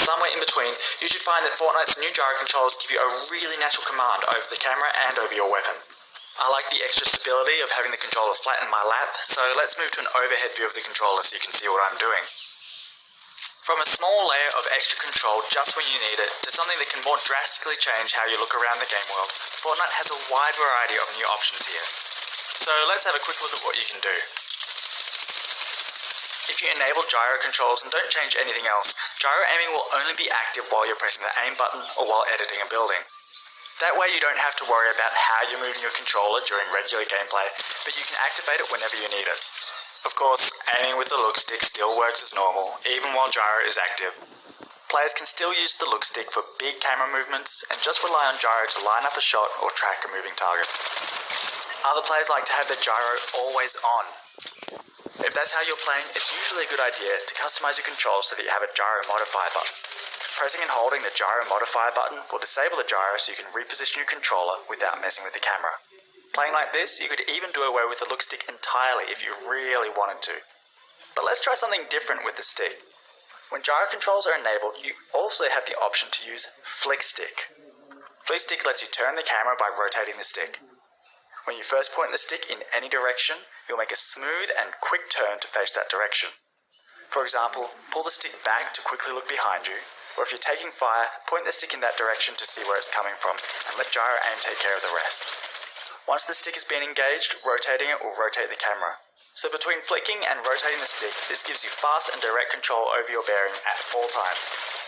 somewhere in between, you should find that Fortnite's new gyro controls give you a really natural command over the camera and over your weapon. I like the extra stability of having the controller flat in my lap, so let's move to an overhead view of the controller so you can see what I'm doing. From a small layer of extra control just when you need it, to something that can more drastically change how you look around the game world, Fortnite has a wide variety of new options here. So let's have a quick look at what you can do. If you enable gyro controls and don't change anything else, gyro aiming will only be active while you're pressing the aim button or while editing a building. That way you don't have to worry about how you're moving your controller during regular gameplay, but you can activate it whenever you need it. Of course, aiming with the look stick still works as normal, even while gyro is active. Players can still use the look stick for big camera movements and just rely on gyro to line up a shot or track a moving target. Other players like to have their gyro always on. If that's how you're playing, it's usually a good idea to customize your controls so that you have a gyro modifier button. Pressing and holding the gyro modifier button will disable the gyro so you can reposition your controller without messing with the camera. Playing like this, you could even do away with the look stick entirely if you really wanted to. But let's try something different with the stick. When gyro controls are enabled, you also have the option to use flick stick. Flick stick lets you turn the camera by rotating the stick. When you first point the stick in any direction, you'll make a smooth and quick turn to face that direction. For example, pull the stick back to quickly look behind you, or if you're taking fire, point the stick in that direction to see where it's coming from, and let gyro aim take care of the rest. Once the stick has been engaged, rotating it will rotate the camera. So between flicking and rotating the stick, this gives you fast and direct control over your bearing at all times.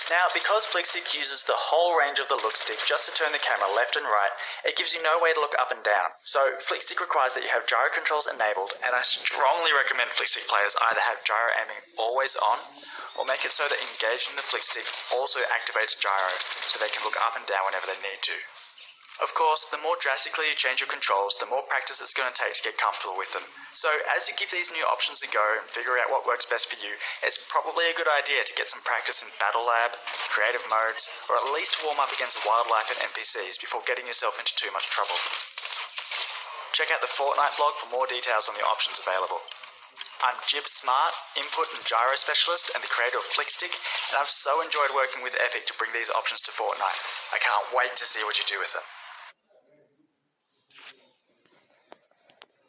Now, because flick stick uses the whole range of the look stick just to turn the camera left and right, it gives you no way to look up and down. So flick stick requires that you have gyro controls enabled, and I strongly recommend flick stick players either have gyro aiming always on, or make it so that engaging the flick stick also activates gyro, so they can look up and down whenever they need to. Of course, the more drastically you change your controls, the more practice it's going to take to get comfortable with them. So as you give these new options a go and figure out what works best for you, it's probably a good idea to get some practice in Battle Lab, creative modes, or at least warm up against wildlife and NPCs before getting yourself into too much trouble. Check out the Fortnite blog for more details on the options available. I'm Jib Smart, Input and Gyro Specialist and the creator of Flickstick, and I've so enjoyed working with Epic to bring these options to Fortnite. I can't wait to see what you do with them.